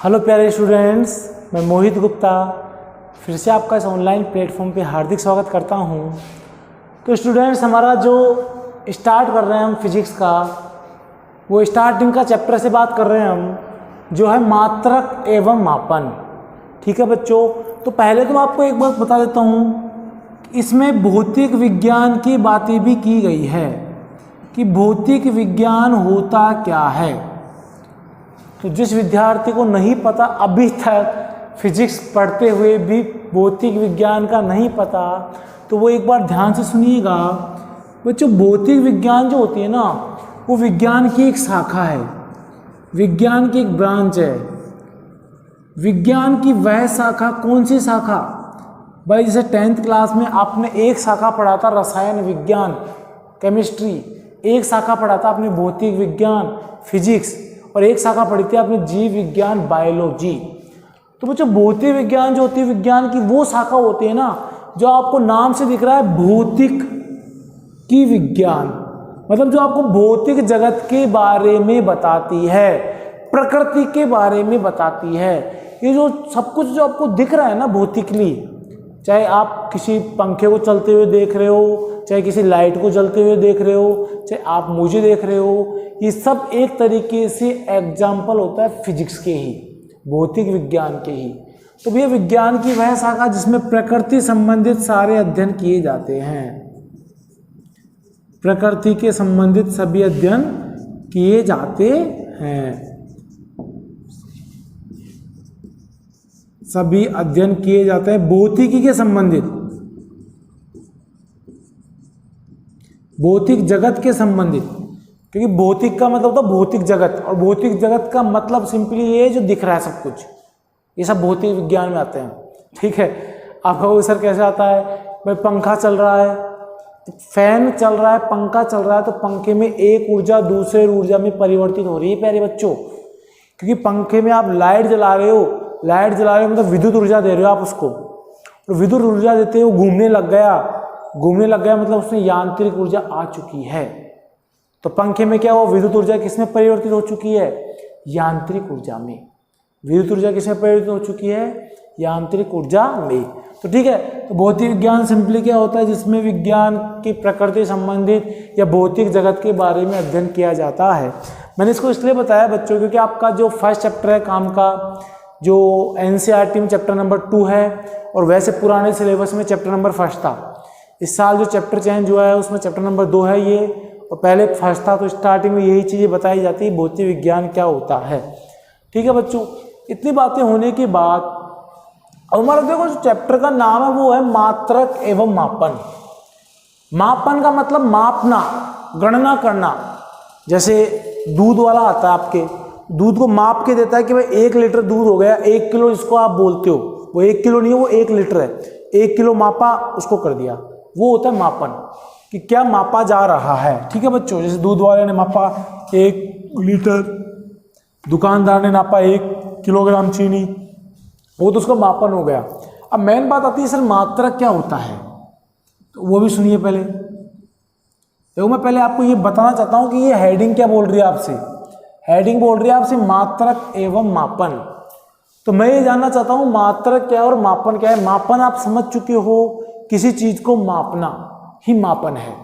Hello प्यारे students, मैं मोहित गुप्ता फिर से आपका इस ऑनलाइन प्लेटफॉर्म पे हार्दिक स्वागत करता हूँ। तो स्टूडेंट्स, हमारा जो स्टार्ट कर रहे हैं हम फिजिक्स का, वो स्टार्टिंग का चैप्टर से बात कर रहे हैं हम, जो है मात्रक एवं मापन। ठीक है बच्चों, तो पहले तो आपको एक बात बता देता हूँ, इसमें भौतिक विज्ञान की बातें भी की गई है कि भौतिक विज्ञान होता क्या है। तो जिस विद्यार्थी को नहीं पता, अभी तक फिजिक्स पढ़ते हुए भी भौतिक विज्ञान का नहीं पता, तो वो एक बार ध्यान से सुनिएगा। बच्चों, भौतिक विज्ञान जो होती है ना, वो विज्ञान की एक शाखा है, विज्ञान की एक ब्रांच है। विज्ञान की वह शाखा, कौन सी शाखा भाई? जैसे 10th क्लास में आपने एक शाखा पढ़ा था रसायन विज्ञान, केमिस्ट्री, एक शाखा पढ़ा था आपने भौतिक विज्ञान, फिजिक्स, और एक शाखा पढ़ी थी आपने जीव विज्ञान, बायोलॉजी। तो बच्चों, भौतिक विज्ञान जो होती है, विज्ञान की वो शाखा होती है ना, जो आपको नाम से दिख रहा है भौतिक की विज्ञान, मतलब जो आपको भौतिक जगत के बारे में बताती है, प्रकृति के बारे में बताती है। ये जो सब कुछ जो आपको दिख रहा है ना भौतिकली, चाहे आप किसी पंखे को चलते हुए देख रहे हो, चाहे किसी लाइट को जलते हुए देख रहे हो, चाहे आप मुझे देख रहे हो, ये सब एक तरीके से एग्जाम्पल होता है फिजिक्स के ही, भौतिक विज्ञान के ही। तो भैया, विज्ञान की वह शाखा जिसमें प्रकृति संबंधित सारे अध्ययन किए जाते हैं, प्रकृति के संबंधित सभी अध्ययन किए जाते हैं, सभी अध्ययन किए जाते हैं भौतिकी के संबंधित, भौतिक जगत के संबंधित। क्योंकि भौतिक का मतलब होता है भौतिक जगत, और भौतिक जगत का मतलब सिंपली ये जो दिख रहा है सब कुछ, ये सब भौतिक विज्ञान में आते हैं। ठीक है, आपका वो सर कैसे आता है भाई? पंखा चल रहा है, फैन चल रहा है, पंखा चल रहा है, तो पंखे में एक ऊर्जा दूसरे ऊर्जा में परिवर्तित हो रही है प्यारे बच्चों। क्योंकि पंखे में आप लाइट जला रहे हो, लाइट जला रहे हो मतलब विद्युत ऊर्जा दे रहे हो आप उसको, और विद्युत ऊर्जा देते हो घूमने लग गया, घूमने लग गया मतलब उसमें यांत्रिक ऊर्जा आ चुकी है। तो पंखे में क्या हुआ? विद्युत ऊर्जा किसमें परिवर्तित हो चुकी है? यांत्रिक ऊर्जा में। विद्युत ऊर्जा किसमें परिवर्तित हो चुकी है? यांत्रिक ऊर्जा में। तो ठीक है, तो भौतिक विज्ञान सिंपली क्या होता है? जिसमें विज्ञान की प्रकृति संबंधित या भौतिक जगत के बारे में अध्ययन किया जाता है। मैंने इसको इसलिए बताया बच्चों, क्योंकि आपका जो फर्स्ट चैप्टर है काम का, जो NCERT में चैप्टर नंबर 2 है, और वैसे पुराने सिलेबस में चैप्टर नंबर 1 था। इस साल जो चैप्टर चेंज हुआ है उसमें चैप्टर नंबर 2 है ये, और पहले 1 था। तो स्टार्टिंग में यही चीज़ें बताई जाती है, भौतिक विज्ञान क्या होता है। ठीक है बच्चों, इतनी बातें होने के बाद अब हमारा देखो जो चैप्टर का नाम है वो है मात्रक एवं मापन। मापन का मतलब मापना, गणना करना। जैसे दूध वाला आता है, आपके दूध को माप के देता है कि भाई 1 लीटर दूध हो गया, 1 किलो जिसको आप बोलते हो, वो 1 किलो नहीं है, वो 1 लीटर है। 1 किलो मापा, उसको कर दिया, वो होता है मापन, कि क्या मापा जा रहा है। ठीक है बच्चों, जैसे दूध वाले ने मापा 1 लीटर, दुकानदार ने नापा 1 किलोग्राम चीनी, वो तो उसका मापन हो गया। अब मेन बात आती है सर मात्रक क्या होता है, तो वो भी सुनिए पहले। देखो, मैं पहले आपको ये बताना चाहता हूँ कि ये हेडिंग क्या बोल रही है आपसे। हेडिंग बोल रही है आपसे मात्रक एवं मापन। तो मैं ये जानना चाहता हूँ मात्रक क्या है और मापन क्या है। मापन आप समझ चुके हो, किसी चीज को मापना ही मापन है।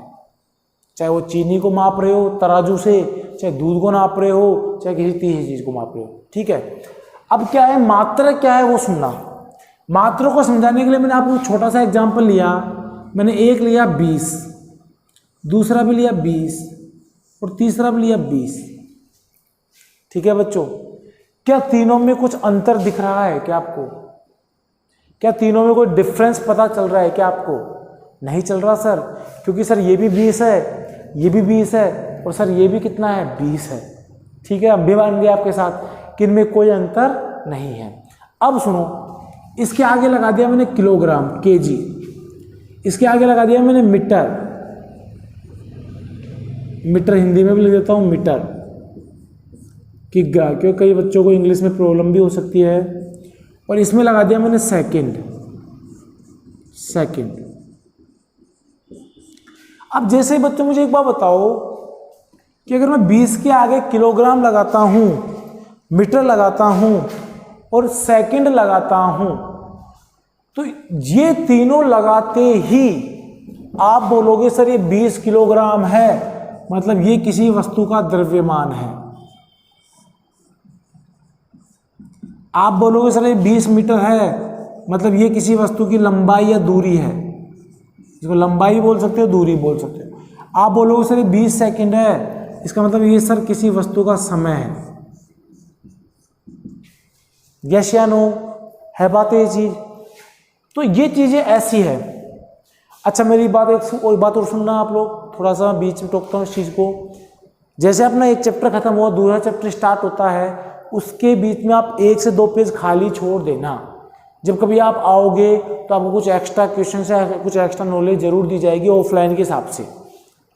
चाहे वो चीनी को माप रहे हो तराजू से, चाहे दूध को नाप रहे हो, चाहे किसी तीसरी चीज को माप रहे हो। ठीक है, अब क्या है मात्रक क्या है वो सुनना। मात्रक को समझाने के लिए मैंने आपको छोटा सा एग्जाम्पल लिया। मैंने एक लिया 20, दूसरा भी लिया 20, और तीसरा भी लिया 20। ठीक है बच्चों, क्या तीनों में कुछ अंतर दिख रहा है क्या आपको? क्या तीनों में कोई डिफरेंस पता चल रहा है क्या आपको? नहीं चल रहा सर, क्योंकि सर ये भी 20 है, ये भी 20 है, और सर ये भी कितना है? 20 है। ठीक है, अब भी मान गया आपके साथ कि इनमें कोई अंतर नहीं है। अब सुनो, इसके आगे लगा दिया मैंने किलोग्राम, केजी, इसके आगे लगा दिया मैंने मीटर, मीटर हिंदी में भी लिख देता हूँ मीटर, किग्रा, क्योंकि कई बच्चों को इंग्लिश में प्रॉब्लम भी हो सकती है। और इसमें लगा दिया मैंने सेकंड, सेकंड। अब जैसे बच्चों मुझे एक बात बताओ कि अगर मैं 20 के आगे किलोग्राम लगाता हूँ, मीटर लगाता हूँ, और सेकंड लगाता हूं, तो ये तीनों लगाते ही आप बोलोगे सर ये 20 किलोग्राम है, मतलब ये किसी वस्तु का द्रव्यमान है। आप बोलोगे सर ये 20 मीटर है, मतलब ये किसी वस्तु की लंबाई या दूरी है, इसको लंबाई बोल सकते हो, दूरी बोल सकते हो। आप बोलोगे सर ये 20 सेकंड है, इसका मतलब ये सर किसी वस्तु का समय है। यस या नो, है बात ये चीज? तो ये चीजें ऐसी है। अच्छा मेरी बात एक बात और सुनना आप लोग, थोड़ा सा बीच में टोकता हूँ इस चीज को। जैसे अपना एक चैप्टर खत्म हुआ, दूसरा चैप्टर स्टार्ट होता है, उसके बीच में आप 1 से 2 पेज खाली छोड़ देना। जब कभी आप आओगे तो आपको कुछ एक्स्ट्रा क्वेश्चन या कुछ एक्स्ट्रा नॉलेज जरूर दी जाएगी ऑफलाइन के हिसाब से,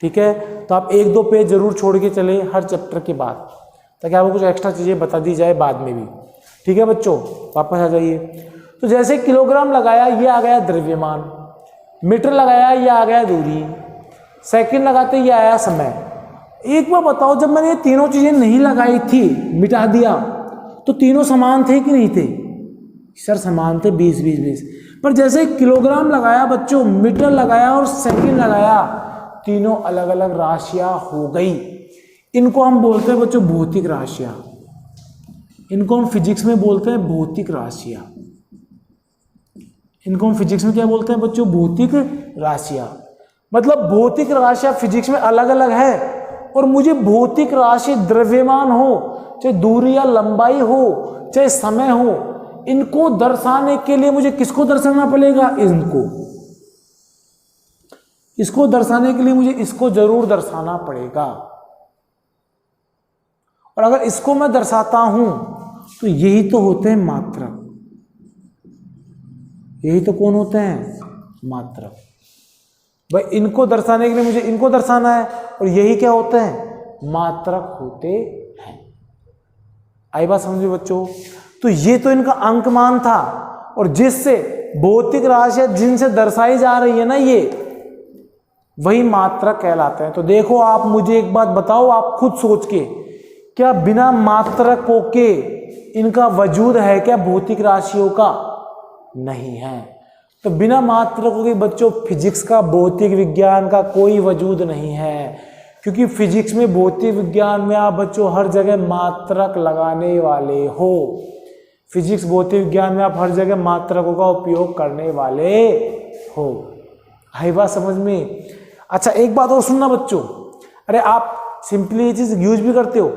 ठीक है? तो आप 1-2 पेज जरूर छोड़ के चले हर चैप्टर के बाद, ताकि आपको कुछ एक्स्ट्रा चीज़ें बता दी जाए बाद में भी, ठीक है बच्चों? वापस आ जाइए। तो जैसे किलोग्राम लगाया, ये आ गया द्रव्यमान, मीटर लगाया, ये आ गया दूरी, सेकंड लगाते ये आया समय। एक बार बताओ, जब मैंने ये तीनों चीजें नहीं लगाई थी, मिटा दिया, तो तीनों समान थे कि नहीं थे? सर समान थे, 20-20-20। पर जैसे किलोग्राम लगाया बच्चों, मीटर लगाया और सेकंड लगाया, तीनों अलग अलग राशियां हो गई। इनको हम बोलते हैं बच्चों भौतिक राशियां। इनको हम फिजिक्स में बोलते हैं भौतिक राशियां। इनको हम फिजिक्स में क्या बोलते हैं बच्चों? भौतिक राशियां। मतलब भौतिक राशियां फिजिक्स में अलग अलग है, और मुझे भौतिक राशि द्रव्यमान हो, चाहे दूरी या लंबाई हो, चाहे समय हो, इनको दर्शाने के लिए मुझे किसको दर्शाना पड़ेगा? इनको। इसको दर्शाने के लिए मुझे इसको जरूर दर्शाना पड़ेगा। और अगर इसको मैं दर्शाता हूं तो यही तो होते हैं मात्रक। यही तो कौन होते हैं? मात्रक। भाई इनको दर्शाने के लिए मुझे इनको दर्शाना है, और यही क्या होते हैं? मात्रक होते हैं। आई बात समझिए बच्चों? तो ये तो इनका अंकमान था, और जिससे भौतिक राशियां जिनसे दर्शाई जा रही है ना, ये वही मात्रक कहलाते हैं। तो देखो, आप मुझे एक बात बताओ, आप खुद सोच के, क्या बिना मात्रकों के इनका वजूद है क्या भौतिक राशियों का? नहीं है। तो बिना मात्रकों के बच्चों फिजिक्स का, भौतिक विज्ञान का कोई वजूद नहीं है, क्योंकि फिजिक्स में, भौतिक विज्ञान में आप बच्चों हर जगह मात्रक लगाने वाले हो। फिजिक्स भौतिक विज्ञान में आप हर जगह मात्रकों का उपयोग करने वाले हो। है बात समझ में? अच्छा एक बात और सुनना बच्चों, अरे आप सिंपली ये चीज यूज भी करते हो।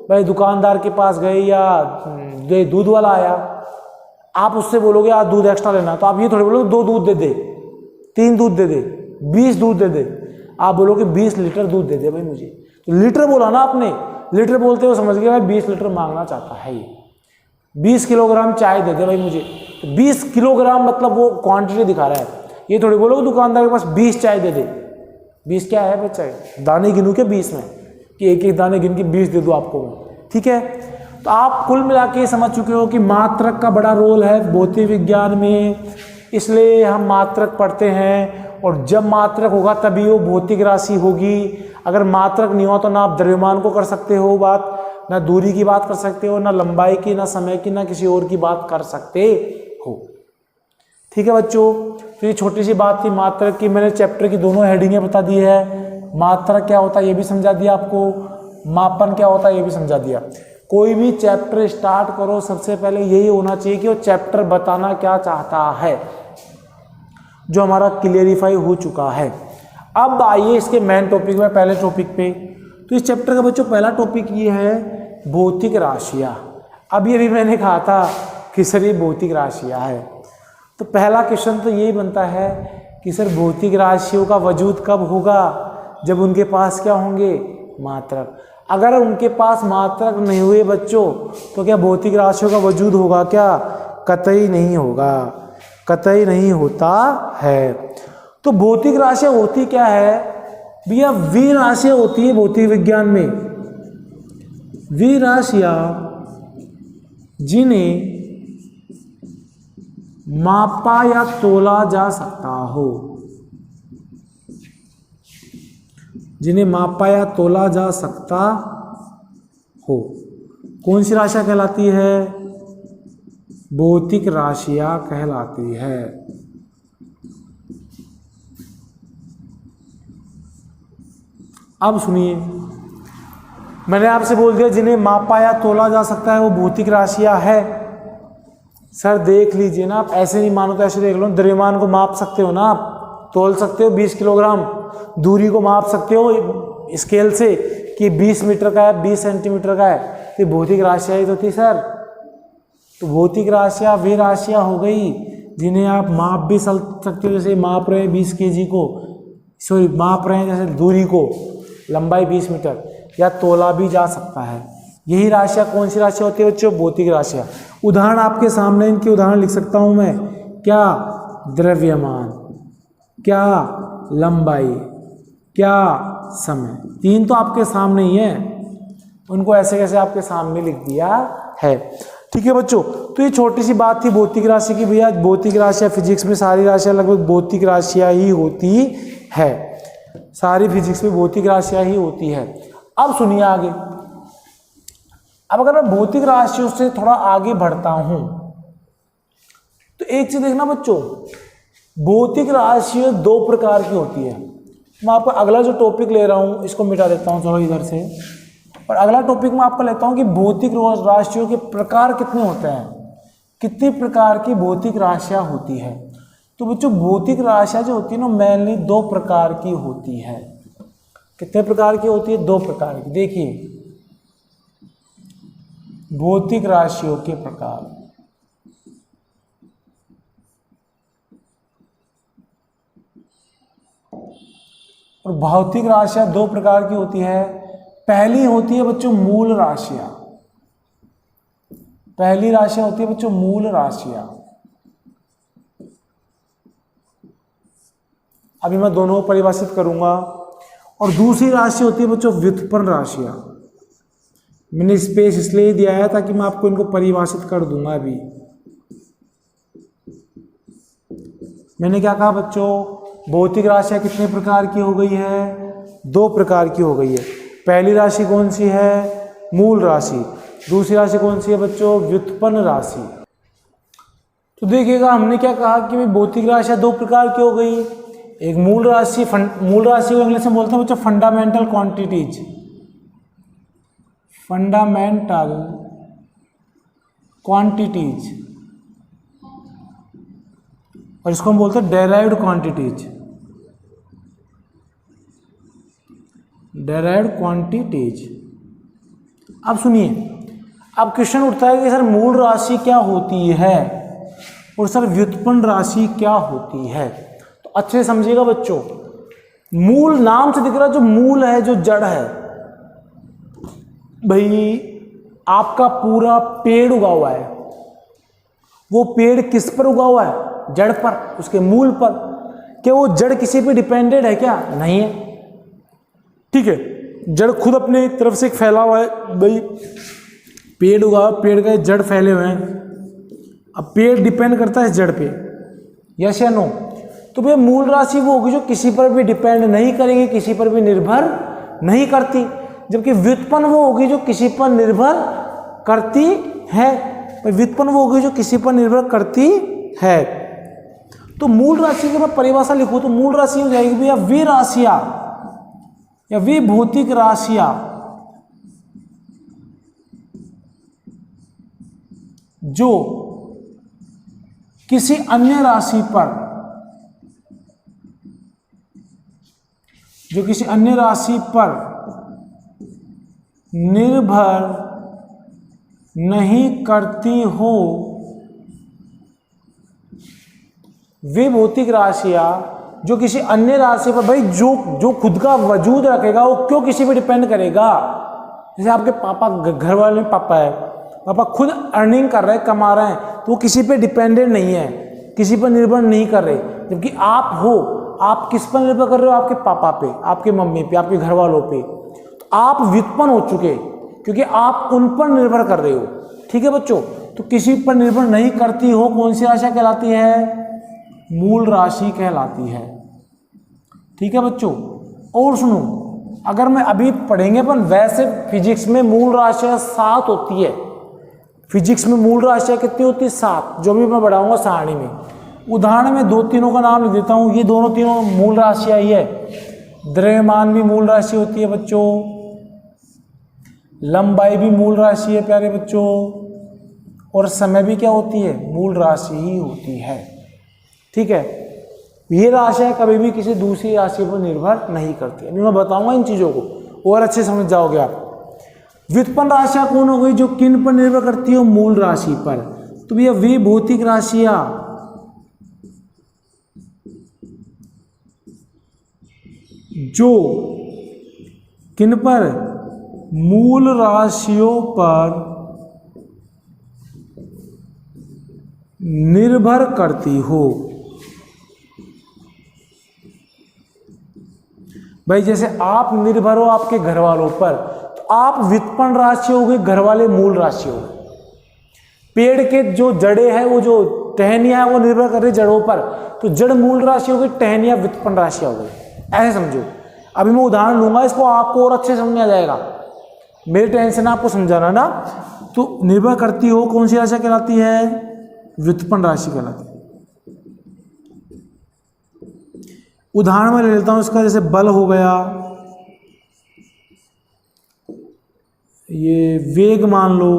भाई दुकानदार के पास गए या दूध वाला आया, आप उससे बोलोगे आज दूध एक्स्ट्रा लेना, तो आप ये थोड़ी बोलोगे 2 दूध दे दे, 3 दूध दे दे, 20 दूध दे दे। आप बोलोगे 20 लीटर दूध दे दे भाई मुझे। तो लीटर बोला ना आपने, लीटर बोलते हो समझ गया भाई 20 लीटर मांगना चाहता है ये। 20 किलोग्राम चाय दे दे भाई मुझे, तो 20 किलोग्राम मतलब वो क्वांटिटी दिखा रहा है। ये थोड़ी बोलोगे दुकानदार के पास 20 चाय दे दे। 20 क्या है भाई चाय? दाने गिनू के 20 में, कि एक एक दाने गिन के 20 दे दो आपको मैं, ठीक है? तो आप कुल मिला के समझ चुके हो कि मात्रक का बड़ा रोल है भौतिक विज्ञान में, इसलिए हम मात्रक पढ़ते हैं। और जब मात्रक होगा तभी वो भौतिक राशि होगी। अगर मात्रक नहीं हो तो ना आप द्रव्यमान को कर सकते हो बात, ना दूरी की बात कर सकते हो, ना लंबाई की, ना समय की, ना किसी और की बात कर सकते हो। ठीक है बच्चों? तो ये छोटी सी बात थी मात्रक की। मैंने चैप्टर की दोनों हेडिंगें बता दी है। मात्रक क्या होता है ये भी समझा दिया आपको, मापन क्या होता है ये भी समझा दिया। कोई भी चैप्टर स्टार्ट करो, सबसे पहले यही होना चाहिए कि वो चैप्टर बताना क्या चाहता है, जो हमारा क्लियरिफाई हो चुका है। अब आइए इसके मेन टॉपिक में, पहले टॉपिक पे। तो इस चैप्टर का बच्चों पहला टॉपिक ये है भौतिक राशियां। अब ये भी मैंने कहा था कि सर ये भौतिक राशियां है, तो पहला क्वेश्चन तो यही बनता है कि सर भौतिक राशियों का वजूद कब होगा? जब उनके पास क्या होंगे? मात्रक। अगर उनके पास मात्रक नहीं हुए बच्चों, तो क्या भौतिक राशियों का वजूद होगा क्या? कतई नहीं होगा, कतई नहीं होता है। तो भौतिक राशियां होती क्या है भैया? वे राशियां होती है भौतिक विज्ञान में, वे राशियां जिन्हें मापा या तोला जा सकता हो, जिन्हें मापा या तोला जा सकता हो। कौन सी राशियां कहलाती है? भौतिक राशियां कहलाती है। अब सुनिए, मैंने आपसे बोल दिया जिन्हें मापा या तोला जा सकता है वो भौतिक राशियां है। सर देख लीजिए ना, आप ऐसे नहीं मानो तो ऐसे देख लो, द्रव्यमान को माप सकते हो ना, आप तोल सकते हो 20 किलोग्राम, दूरी को माप सकते हो स्केल से कि 20 मीटर का है, 20 सेंटीमीटर का है, तो भौतिक राशियां ही तो थी सर। तो भौतिक राशियां वे राशियां हो गई जिन्हें आप माप भी सकते हो, जैसे माप रहे हैं 20 kg को, सॉरी माप रहे हैं जैसे दूरी को, लंबाई 20 मीटर, या तोला भी जा सकता है। यही राशियां कौन सी राशियां होती है बच्चों? भौतिक राशियां। उदाहरण आपके सामने, इनके उदाहरण लिख सकता हूं मैं, क्या द्रव्यमान, क्या लंबाई, क्या समय, तीन तो आपके सामने ही है, उनको ऐसे कैसे आपके सामने लिख दिया है। ठीक है बच्चों, तो ये छोटी सी बात थी भौतिक राशि की। भैया भौतिक राशियां, फिजिक्स में सारी राशियां लगभग भौतिक राशियां ही होती है, सारी फिजिक्स में भौतिक राशियां ही होती है। अब सुनिए आगे, अब अगर मैं भौतिक राशियों से थोड़ा आगे बढ़ता हूं तो एक चीज देखना बच्चों, भौतिक राशियां दो प्रकार की होती है। मैं आपको अगला जो टॉपिक ले रहा हूं इसको मिटा देता हूं, चलो इधर से, और अगला टॉपिक मैं आपको लेता हूं कि भौतिक राशियों के प्रकार कितने होते हैं, कितने प्रकार की भौतिक राशियां होती है। तो बच्चों भौतिक राशियां जो होती है ना, मेनली दो प्रकार की होती है। कितने प्रकार की होती है? दो प्रकार की। देखिए भौतिक राशियों के प्रकार, और भौतिक राशियां दो प्रकार की होती है। पहली होती है बच्चों मूल राशियां, पहली राशियां होती है बच्चों मूल राशियां। अभी मैं दोनों को परिभाषित करूंगा। और दूसरी राशि होती है बच्चों व्युत्पन्न राशियां। मैंने स्पेस इसलिए दिया है ताकि मैं आपको इनको परिभाषित कर दूंगा। अभी मैंने क्या कहा बच्चों, भौतिक राशियां कितने प्रकार की हो गई है? दो प्रकार की हो गई है। पहली राशि कौन सी है? मूल राशि। दूसरी राशि कौन सी है बच्चों? व्युत्पन्न राशि। तो देखिएगा हमने क्या कहा कि भौतिक राशियां दो प्रकार की हो गई। एक मूल राशि, मूल राशि को इंग्लिश में बोलते हैं बच्चों फंडामेंटल क्वांटिटीज, फंडामेंटल क्वांटिटीज, और इसको हम बोलते हैं डेराइव्ड क्वांटिटीज, डेराइव्ड क्वांटिटीज। अब सुनिए, अब क्वेश्चन उठता है कि सर मूल राशि क्या होती है और सर व्युत्पन्न राशि क्या होती है। तो अच्छे से समझिएगा बच्चों, मूल नाम से दिख रहा है, जो मूल है, जो जड़ है, भाई आपका पूरा पेड़ उगा हुआ है, वो पेड़ किस पर उगा हुआ है? जड़ पर, उसके मूल पर। क्या वो जड़ किसी पे डिपेंडेड है क्या? नहीं है। ठीक है, जड़ खुद अपने तरफ से फैला हुआ है, भाई पेड़ उगा, पेड़ का जड़ फैले हुए हैं, अब पेड़ डिपेंड करता है इस जड़ पे, यस या नो? तो भाई मूल राशि वो होगी जो किसी पर भी डिपेंड नहीं करेगी, किसी पर भी निर्भर नहीं करती, जबकि व्युत्पन्न वो होगी जो किसी पर निर्भर करती है। व्युत्पन्न वो होगी जो किसी पर निर्भर करती है। तो मूल राशि की मैं परिभाषा लिखूं तो मूल राशि हो जाएगी भैया वे राशियां या वे भौतिक राशियां जो किसी अन्य राशि पर, जो किसी अन्य राशि पर निर्भर नहीं करती हो, वे भौतिक राशियां जो किसी अन्य राशि पर, भाई जो खुद का वजूद रखेगा वो क्यों किसी पे डिपेंड करेगा। जैसे आपके पापा, घर वाले में पापा है, पापा खुद अर्निंग कर रहे हैं, कमा रहे हैं, तो वो किसी पे डिपेंडेंट नहीं है, किसी पर निर्भर नहीं कर रहे। जबकि आप हो, आप किस पर निर्भर कर रहे हो? आपके पापा पे, आपके मम्मी पे, आपके घर वालों पे। तो आप व्युत्पन्न हो चुके क्योंकि आप उन पर निर्भर कर रहे हो। ठीक है बच्चों, तो किसी पर निर्भर नहीं करती हो, कौन सी राशि कहलाती है? मूल राशि कहलाती है। ठीक है बच्चों, और सुनो, अगर मैं अभी पढ़ेंगे अपन, वैसे फिजिक्स में मूल राशियां 7 होती है, फिजिक्स में मूल राशियाँ कितनी होती है? 7, जो भी मैं बढ़ाऊंगा सारणी में। उदाहरण में 2 तीनों का नाम लिख देता हूँ। ये दोनों तीनों मूल राशियाँ ही है। द्रव्यमान भी मूल राशि होती है बच्चों, लंबाई भी मूल राशि है प्यारे बच्चों, और समय भी क्या होती है? मूल राशि ही होती है। ठीक है, ये राशियाँ कभी भी किसी दूसरी राशि पर निर्भर नहीं करती। अभी मैं बताऊंगा इन चीज़ों को और अच्छे समझ जाओगे आप। व्युत्पन्न राशियाँ कौन हो गई? जो किन पर निर्भर करती है? मूल राशि पर। तो भैया वे भौतिक राशियाँ जो किन पर? मूल राशियों पर निर्भर करती हो। भाई जैसे आप निर्भर हो आपके घर वालों पर, तो आप व्युत्पन्न राशि हो गई, घर वाले मूल राशि हो गए। पेड़ के जो जड़े हैं, वो जो टहनियां है, वो निर्भर कर रही जड़ों पर, तो जड़ मूल राशि हो गई, टहनियां व्युत्पन्न राशियां हो गई। ऐसे समझो। अभी मैं उदाहरण लूंगा, इसको आपको और अच्छे समझ में आ जाएगा। मेरी टेंशन आपको समझाना ना। तो निर्भर करती हो कौन सी राशि कहलाती है? व्युत्पन्न राशि कहलाती है। उदाहरण में ले लेता हूं इसका, जैसे बल हो गया, ये वेग मान लो,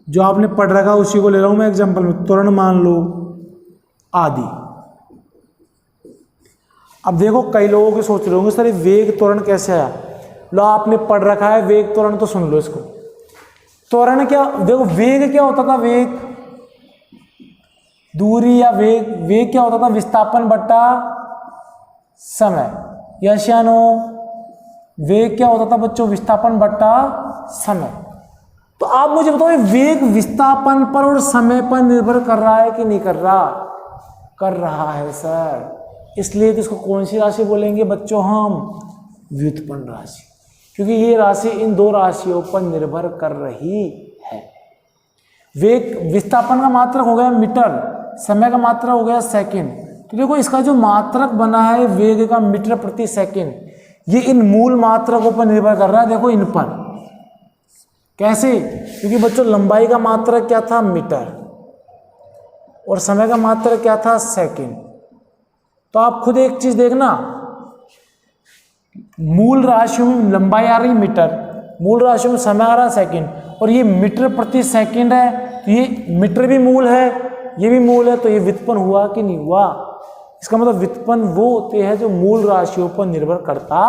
जो आपने पढ़ रखा उसी को ले रहा हूं मैं एग्जांपल में, त्वरण मान लो आदि। अब देखो कई लोगों के सोच रहे होंगे सर ये वेग त्वरण कैसे आया? लो आपने पढ़ रखा है वेग त्वरण, तो सुन लो इसको। त्वरण क्या, देखो वेग क्या होता था? वेग दूरी या वेग, वेग क्या होता था? विस्थापन बट्टा समय। यस या नो? वेग क्या होता था बच्चों? विस्थापन बट्टा समय। तो आप मुझे बताओ वेग विस्थापन पर और समय पर निर्भर कर रहा है कि नहीं कर रहा? कर रहा है सर। इसलिए तो इसको कौन सी राशि बोलेंगे बच्चों हम? व्युत्पन्न राशि, क्योंकि ये राशि इन दो राशियों पर निर्भर कर रही है। वेग विस्थापन का मात्रक हो गया मीटर, समय का मात्रक हो गया सेकंड। तो देखो इसका जो मात्रक बना है वेग का मीटर प्रति सेकंड, ये इन मूल मात्रकों पर निर्भर कर रहा है। देखो इन पर कैसे? क्योंकि बच्चों लंबाई का मात्रक क्या था? मीटर, और समय का मात्रक क्या था? सेकंड। तो आप खुद एक चीज देखना, मूल राशियों में लंबाई आ रही मीटर, मूल राशियों में समय आ रहा सेकंड, और ये मीटर प्रति सेकंड है, तो ये मीटर भी मूल है, ये भी मूल है, तो ये व्युत्पन्न हुआ कि नहीं हुआ? इसका मतलब व्युत्पन्न वो होते हैं जो मूल राशियों पर निर्भर करता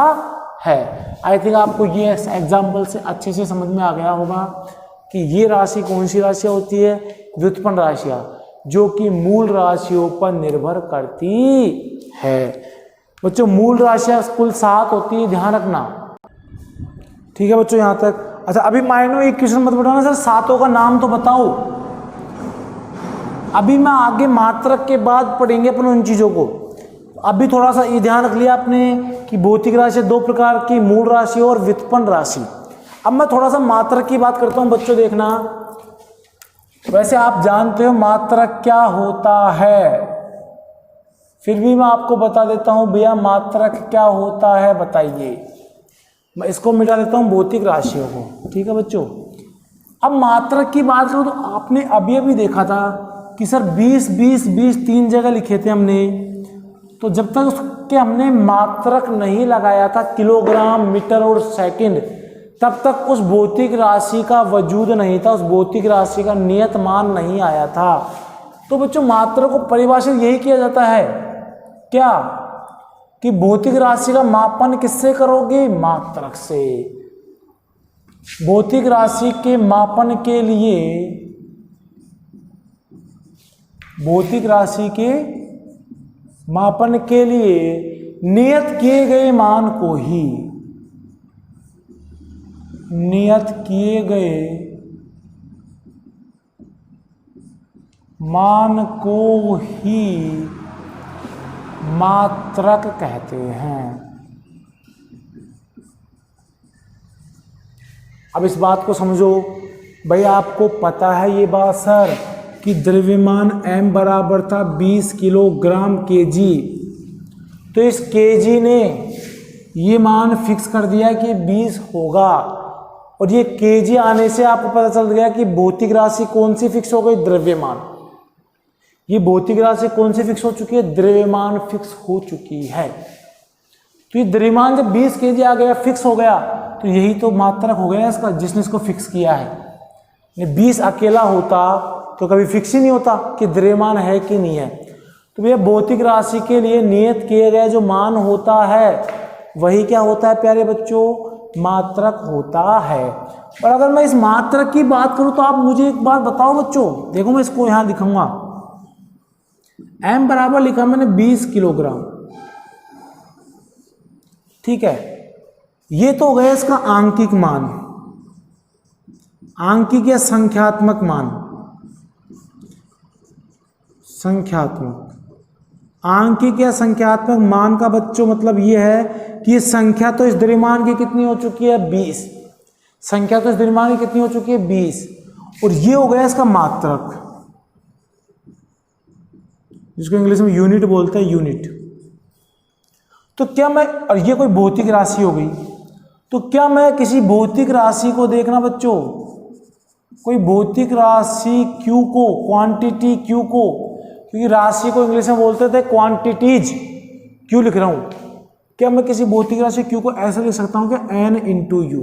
है। आई थिंक आपको ये एग्जाम्पल से अच्छे से समझ में आ गया होगा कि ये राशि कौन सी राशियाँ होती है? व्युत्पन्न राशियाँ, जो कि मूल राशियों पर निर्भर करती है। बच्चों मूल राशियाँ कुल 7 होती है, ध्यान रखना। ठीक है बच्चों यहाँ तक? अच्छा अभी माइंड में एक क्वेश्चन मत बताना सर 7 का नाम तो बताओ। अभी मैं आगे मात्रक के बाद पढ़ेंगे अपन उन चीज़ों को। अभी थोड़ा सा ये ध्यान रख लिया आपने कि भौतिक राशि 2 प्रकार की, मूल राशि और व्युत्पन्न राशि। अब मैं थोड़ा सा मात्रक की बात करता हूँ बच्चों, देखना। वैसे आप जानते हो मात्रक क्या होता है, फिर भी मैं आपको बता देता हूँ भैया मात्रक क्या होता है, बताइए। मैं इसको मिटा देता हूँ भौतिक राशियों को। ठीक है बच्चों? अब मात्रक की बात करूँ तो आपने अभी अभी देखा था कि सर 20 20 20 3 जगह लिखे थे हमने। तो जब तक उसके हमने मात्रक नहीं लगाया था किलोग्राम, मीटर और सेकंड, तब तक उस भौतिक राशि का वजूद नहीं था, उस भौतिक राशि का नियत मान नहीं आया था। तो बच्चों मात्रक को परिभाषित यही किया जाता है क्या कि भौतिक राशि का मापन किससे करोगे? मात्रक से। भौतिक राशि के मापन के लिए, भौतिक राशि के मापन के लिए नियत किए गए मान को ही, नियत किए गए मान को ही मात्रक कहते हैं। अब इस बात को समझो भाई, आपको पता है ये बात सर कि द्रव्यमान m बराबर था 20 किलोग्राम kg, तो इस kg ने ये मान फिक्स कर दिया कि 20 होगा। और ये केजी आने से आपको पता चल गया कि भौतिक राशि कौन सी फिक्स हो गई, द्रव्यमान। ये भौतिक राशि कौन सी फिक्स हो चुकी है, द्रव्यमान फिक्स हो चुकी है। तो ये द्रव्यमान जब 20 केजी आ गया, फिक्स हो गया, तो यही तो मात्रक हो गया इसका, जिसने इसको फिक्स किया है। 20 अकेला होता तो कभी फिक्स ही नहीं होता कि द्रव्यमान है कि नहीं है। तो भैया भौतिक राशि के लिए नियत किए गए जो मान होता है वही क्या होता है प्यारे बच्चों, मात्रक होता है। और अगर मैं इस मात्रक की बात करूं तो आप मुझे एक बात बताओ बच्चों, देखो मैं इसको यहां लिखूंगा, m बराबर लिखा मैंने 20 किलोग्राम, ठीक है। ये तो हो गया इसका आंकिक मान, आंकिक या संख्यात्मक मान, संख्यात्मक। आंकिक या संख्यात्मक मान का बच्चों मतलब ये है कि ये संख्या तो इस द्रव्यमान की कितनी हो चुकी है, 20। संख्या तो इस द्रव्यमान की कितनी हो चुकी है, 20। और ये हो गया इसका मात्रक, जिसको इंग्लिश में यूनिट बोलते हैं, यूनिट। तो क्या मैं, और ये कोई भौतिक राशि हो गई, तो क्या मैं किसी भौतिक राशि को देखना बच्चों, कोई भौतिक राशि Q को, क्वांटिटी Q को, क्योंकि राशि को इंग्लिश में बोलते थे क्वांटिटीज, क्यों लिख रहा हूं, क्या मैं किसी भौतिक राशि Q को ऐसे लिख सकता हूं कि n into you,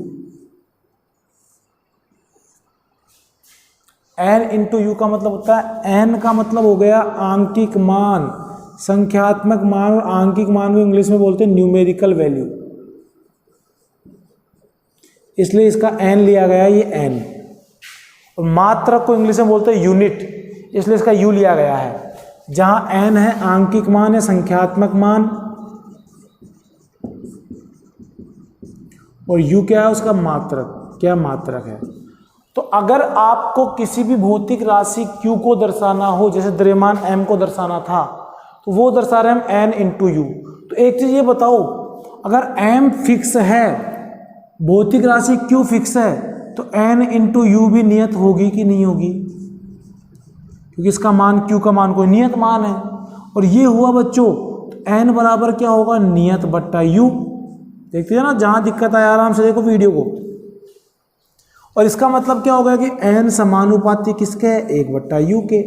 n into you का मतलब होता है, n का मतलब हो गया आंकिक मान, संख्यात्मक मान, और आंकिक मान को इंग्लिश में बोलते हैं न्यूमेरिकल वैल्यू, इसलिए इसका n लिया गया, ये n। और मात्रक को इंग्लिश में बोलते हैं यूनिट, इसलिए इसका u लिया गया है। जहां n है आंकिक मान है, संख्यात्मक मान, और u क्या है उसका मात्रक, क्या मात्रक है। तो अगर आपको किसी भी भौतिक राशि q को दर्शाना हो, जैसे द्रव्यमान m को दर्शाना था, तो वो दर्शा रहे हम n इंटू यू। तो एक चीज ये बताओ, अगर m फिक्स है, भौतिक राशि q फिक्स है, तो n इंटू यू भी नियत होगी कि नहीं होगी, क्योंकि इसका मान q का मान कोई नियत मान है। और ये हुआ बच्चों, तो n बराबर क्या होगा, नियत बट्टा u। देखते हैं ना, जहां दिक्कत आए आराम से देखो वीडियो को। और इसका मतलब क्या होगा कि n समानुपाती किसके है, 1 बट्टा u के।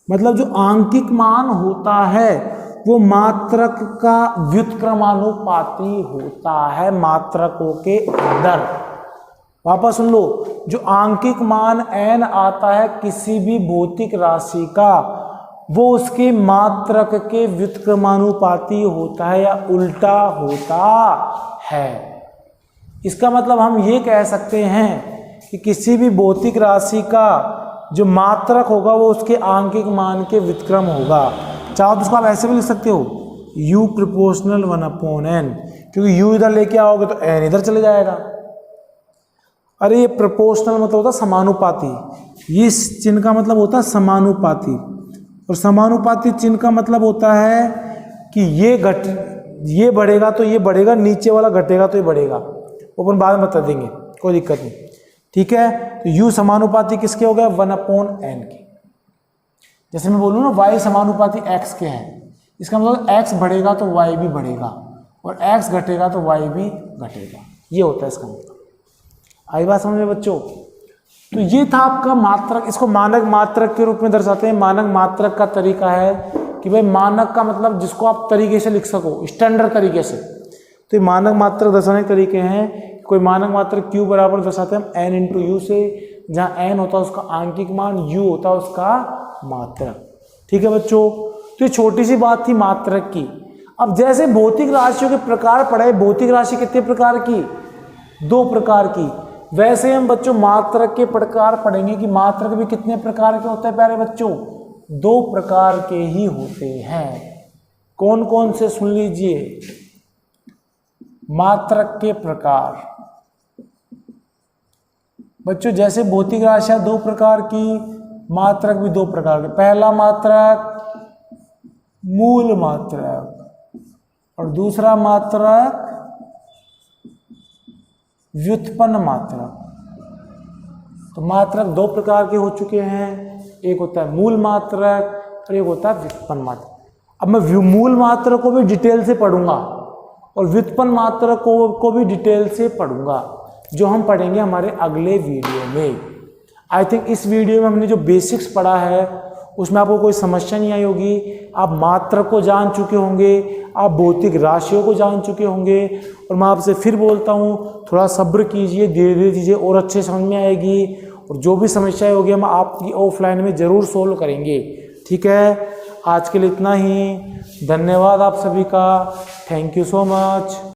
मतलब जो आंकिक मान होता है वो मात्रक का व्युत्क्रमानुपाती होता है मात्रकों के अंदर। वापस सुन लो, जो आंकिक मान n आता है किसी भी भौतिक राशि का, वो उसके मात्रक के व्युत्क्रमानुपाती होता है या उल्टा होता है। इसका मतलब हम ये कह सकते हैं कि किसी भी भौतिक राशि का जो मात्रक होगा वो उसके आंकिक मान के व्युत्क्रम होगा। चाहो तो उसको आप ऐसे भी लिख सकते हो, u प्रोपोर्शनल 1/n, क्योंकि u इधर लेके आओगे तो n इधर चले जाएगा। अरे ये प्रोपोर्शनल मतलब होता है समानुपाती, इस चिन्ह का मतलब होता है समानुपाती, और समानुपाती चिन्ह का मतलब होता है कि ये बढ़ेगा तो ये बढ़ेगा, नीचे वाला घटेगा तो ये बढ़ेगा। अपन बाद में बता देंगे, कोई दिक्कत नहीं, ठीक है। तो u समानुपाती किसके हो गया, 1/n के। जैसे मैं बोलूँ ना y समानुपाती x के हैं, इसका मतलब x बढ़ेगा तो y भी बढ़ेगा, और x घटेगा तो y भी घटेगा, ये होता है इसका मतलब। आई बात समझ में बच्चों। तो ये था आपका मात्रक, इसको मानक मात्रक के रूप में दर्शाते हैं। मानक मात्रक का तरीका है कि भाई मानक का मतलब जिसको आप तरीके से लिख सको, स्टैंडर्ड तरीके से। तो ये मानक मात्रक दर्शाने के तरीके हैं। कोई मानक मात्रक q बराबर दर्शाते हैं n इंटू यू से, जहाँ n होता है उसका आंकिक मान, u होता है उसका मात्रक, ठीक है बच्चों। तो ये छोटी सी बात थी मात्रक की। अब जैसे भौतिक राशियों के प्रकार पढ़े, भौतिक राशि कितने प्रकार की, 2 प्रकार की, वैसे हम बच्चों मात्रक के प्रकार पढ़ेंगे कि मात्रक भी कितने प्रकार के होते हैं प्यारे बच्चों, 2 प्रकार के ही होते हैं। कौन कौन से सुन लीजिए, मात्रक के प्रकार बच्चों। जैसे भौतिक राशियां 2 प्रकार की, मात्रक भी 2 प्रकार के। पहला मात्रक मूल मात्रक, और दूसरा मात्रक व्युत्पन्न मात्रक। तो मात्रक 2 प्रकार के हो चुके हैं, एक होता है मूल मात्रक और एक होता है व्युत्पन्न मात्रक। अब मैं मूल मात्रक को भी डिटेल से पढ़ूंगा और व्युत्पन्न मात्रक को भी डिटेल से पढ़ूंगा। जो हम पढ़ेंगे हमारे अगले वीडियो में। आई थिंक इस वीडियो में हमने जो बेसिक्स पढ़ा है उसमें आपको कोई समस्या नहीं आई होगी। आप मात्रक को जान चुके होंगे, आप भौतिक राशियों को जान चुके होंगे। और मैं आपसे फिर बोलता हूँ, थोड़ा सब्र कीजिए, धीरे धीरे चीज़ें और अच्छे समझ में आएगी। और जो भी समस्याएं होगी हम आपकी ऑफलाइन में ज़रूर सोल्व करेंगे। ठीक है, आज के लिए इतना ही। धन्यवाद आप सभी का। Thank you so much.